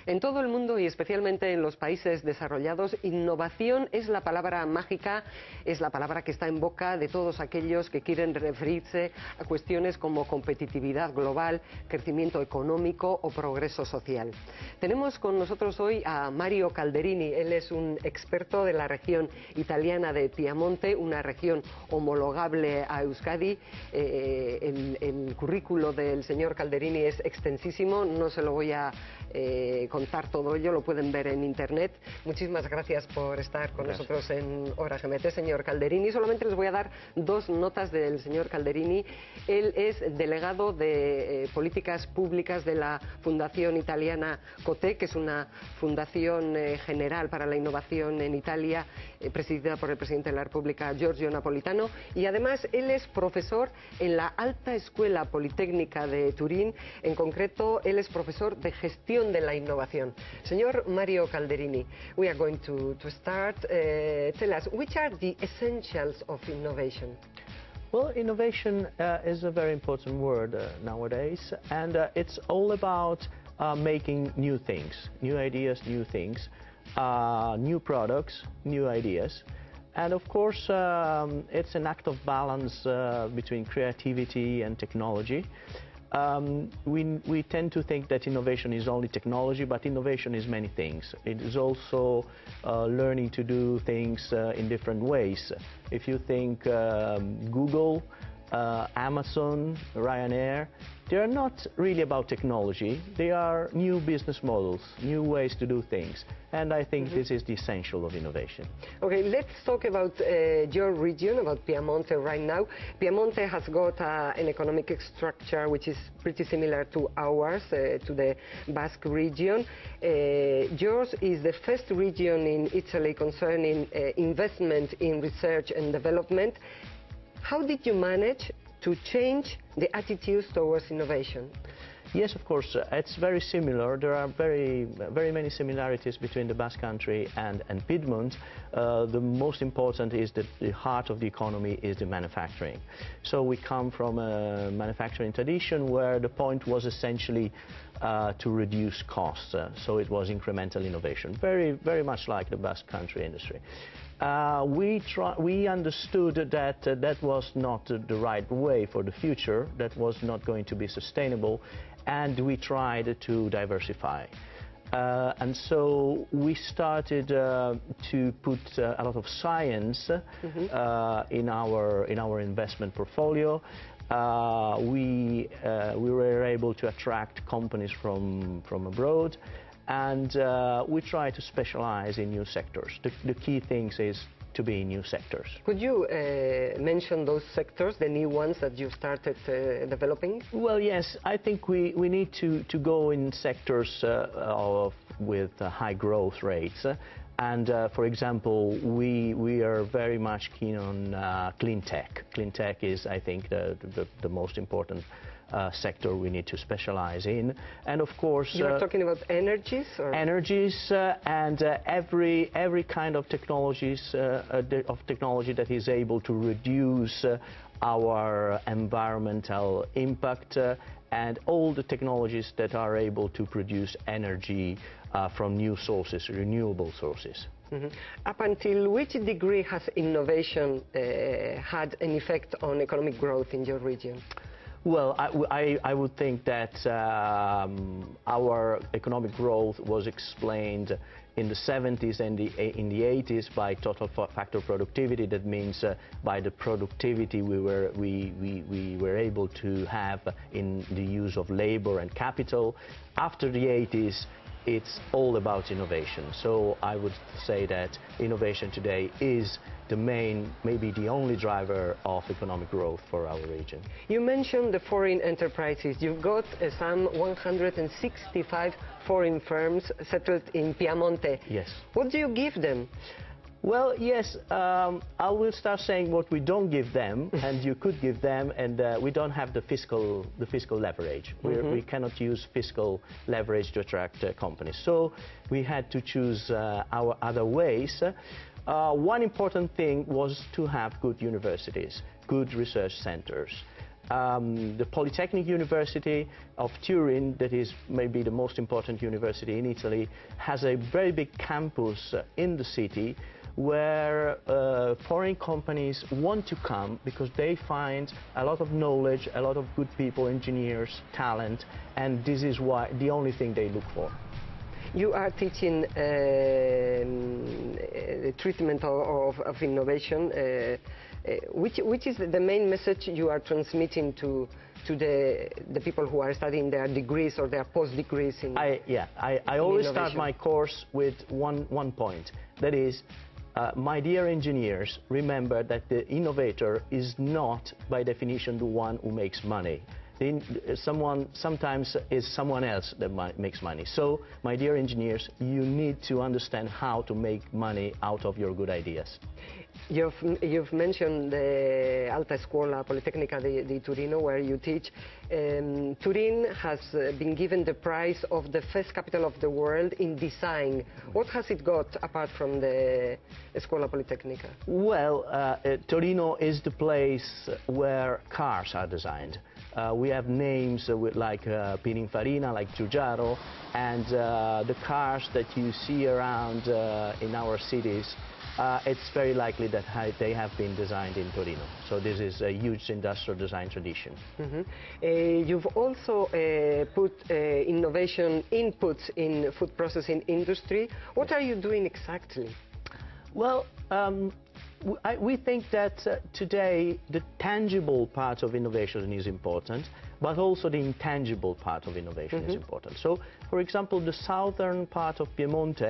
En todo el mundo y especialmente en los países desarrollados, innovación es la palabra mágica, es la palabra que está en boca de todos aquellos que quieren referirse a cuestiones como competitividad global, crecimiento económico o progreso social. Tenemos con nosotros hoy a Mario Calderini. Él es un experto de la región italiana de Piedmont, una región homologable a Euskadi. El currículo del señor Calderini es extensísimo, no se lo voy a contar todo ello, lo pueden ver en internet. Muchísimas gracias por estar con nosotros en Hora GMT, señor Calderini. Solamente les voy a dar dos notas del señor Calderini. Él es delegado de políticas públicas de la Fundación Italiana COTE, que es una fundación general para la innovación en Italia, presidida por el presidente de la República, Giorgio Napolitano, y además él es profesor en la Alta Escuela Politécnica de Turín. En concreto, él es profesor de gestión de la innovación. Señor Mario Calderini, we are going to start. Tell us, which are the essentials of innovation? Well, innovation is a very important word nowadays, and it's all about making new things, new ideas, new things, new products, new ideas. And of course, it's an act of balance between creativity and technology. We tend to think that innovation is only technology, but innovation is many things. It is also learning to do things in different ways. If you think Google, Amazon, Ryanair, they are not really about technology. They are new business models, new ways to do things. And I think this is the essential of innovation. Okay, let's talk about your region, about Piedmont right now. Piedmont has got an economic structure which is pretty similar to ours, to the Basque region. Yours is the first region in Italy concerning investment in research and development. How did you manage to change the attitudes towards innovation? Yes, of course, it's very similar. There are very many similarities between the Basque Country and Piedmont. The most important is that the heart of the economy is the manufacturing. So we come from a manufacturing tradition where the point was essentially to reduce costs. So it was incremental innovation, very much like the Basque Country industry. We understood that that was not the right way for the future, that was not going to be sustainable, and we tried to diversify. And so we started to put a lot of science in our investment portfolio. We were able to attract companies from abroad, and we try to specialize in new sectors. The key thing is to be in new sectors. Could you mention those sectors, the new ones that you started developing? Well, yes, I think we need to go in sectors with high growth rates. And for example, we are very much keen on clean tech. Clean tech is, I think, the most important sector we need to specialize in. And of course, you're talking about energies, or? Energies and every kind of technology that is able to reduce our environmental impact, and all the technologies that are able to produce energy from new sources, renewable sources. Up until which degree has innovation had an effect on economic growth in your region? Well, I would think that our economic growth was explained in the 70s and in the 80s by total factor productivity. That means by the productivity we were able to have in the use of labor and capital. After the 80s, it's all about innovation. So I would say that innovation today is the main, maybe the only driver of economic growth for our region. You mentioned the foreign enterprises. You've got some 165 foreign firms settled in Piedmont. Yes. What do you give them? Well, yes, I will start saying what we don't give them, and you could give them, and we don't have the fiscal leverage. We cannot use fiscal leverage to attract companies. So we had to choose our other ways. One important thing was to have good universities, good research centers. The Polytechnic University of Turin, that is maybe the most important university in Italy, has a very big campus in the city where foreign companies want to come because they find a lot of knowledge, a lot of good people, engineers, talent, and this is why the only thing they look for. You are teaching the treatment of innovation. Which is the main message you are transmitting to the people who are studying their degrees or their post-degrees in I always start my course with one point. That is, my dear engineers, remember that the innovator is not, by definition, the one who makes money. Sometimes is someone else that makes money. So, my dear engineers, you need to understand how to make money out of your good ideas. You've mentioned the Alta Scuola Politecnica di Torino, where you teach. Turin has been given the prize of the first capital of the world in design. What has it got apart from the Scuola Politecnica? Well, Torino is the place where cars are designed. We have names like Pininfarina, like Giugiaro, and the cars that you see around in our cities, it's very likely that they have been designed in Torino. So this is a huge industrial design tradition. You've also put innovation inputs in food processing industry. What are you doing exactly? Well, we think that today the tangible part of innovation is important, but also the intangible part of innovation is important. So, for example, the southern part of Piedmont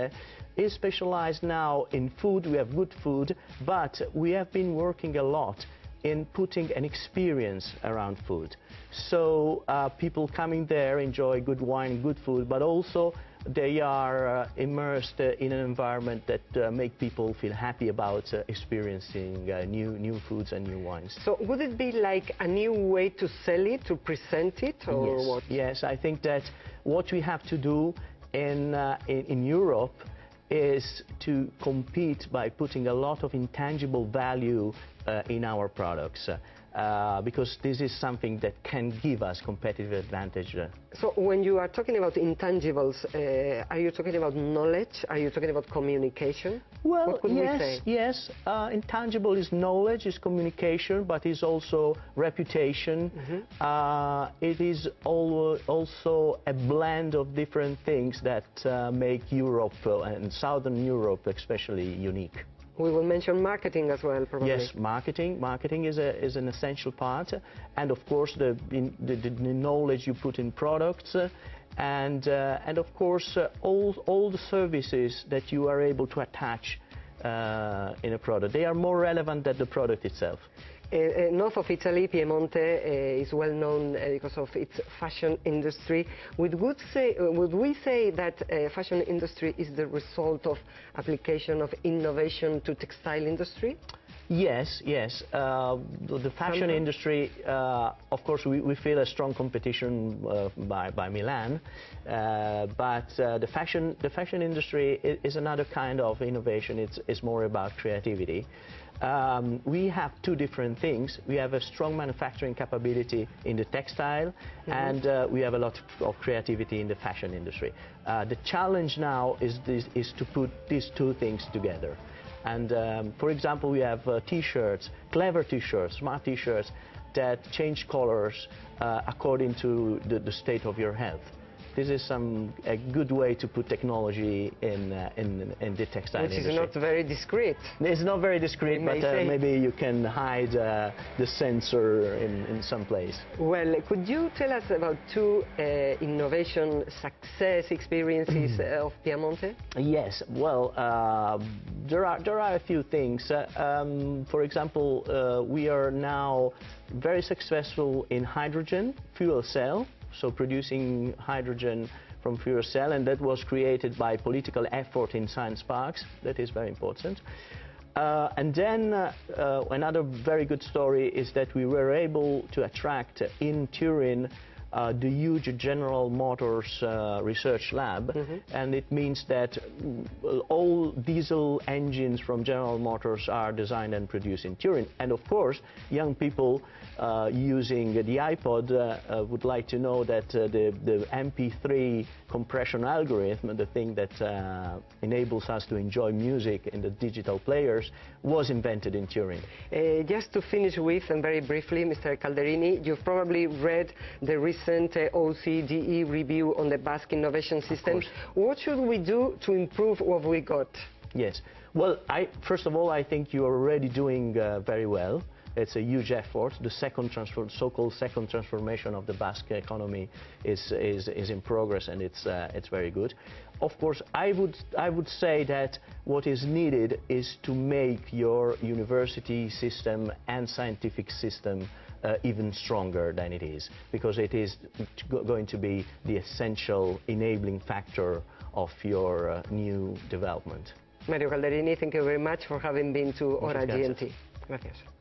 is specialized now in food. We have good food, but we have been working a lot in putting an experience around food. So people coming there enjoy good wine and good food, but also they are immersed in an environment that make people feel happy about experiencing new foods and new wines. So would it be like a new way to sell it, to present it, or yes. what? Yes, I think that what we have to do in Europe is to compete by putting a lot of intangible value in our products. Because this is something that can give us competitive advantage. So when you are talking about intangibles, are you talking about knowledge? Are you talking about communication? Well, what could we say? Yes. Intangible is knowledge, is communication, but is also reputation. It is also a blend of different things that make Europe, and Southern Europe especially, unique. We will mention marketing as well, probably. Yes, marketing is an essential part, and of course the knowledge you put in products, and of course all the services that you are able to attach in a product. They are more relevant than the product itself. North of Italy, Piedmont is well known because of its fashion industry. Would we say that fashion industry is the result of application of innovation to textile industry? Yes. The fashion industry, of course, we feel a strong competition by Milan, but the fashion industry is another kind of innovation. It's more about creativity. We have two different things. We have a strong manufacturing capability in the textile, and we have a lot of creativity in the fashion industry. The challenge now is to put these two things together. And for example, we have T-shirts, clever T-shirts, smart T-shirts that change colors according to the state of your health. This is a good way to put technology in the textile industry. Which is not very discreet. It's not very discreet, but maybe you can hide the sensor in some place. Well, could you tell us about two innovation success experiences of Piedmont? Yes. Well, there are a few things. For example, we are now very successful in hydrogen fuel cell. So producing hydrogen from fuel cell, and that was created by political effort in science parks. That is very important. And then another very good story is that we were able to attract in Turin the huge General Motors research lab, and it means that all diesel engines from General Motors are designed and produced in Turin. And of course, young people using the iPod would like to know that the MP3 compression algorithm, the thing that enables us to enjoy music in the digital players, was invented in Turin. Just to finish with, and very briefly, Mr. Calderini, you've probably read the recent OCDE review on the Basque innovation system. What should we do to improve what we got? Yes. Well, first of all, I think you're already doing very well. It's a huge effort. The so-called second transformation of the Basque economy is in progress, and it's very good. Of course, I would say that what is needed is to make your university system and scientific system even stronger than it is, because it is going to be the essential enabling factor of your new development. Mario Calderini, thank you very much for having been to Hora GNT. Gracias.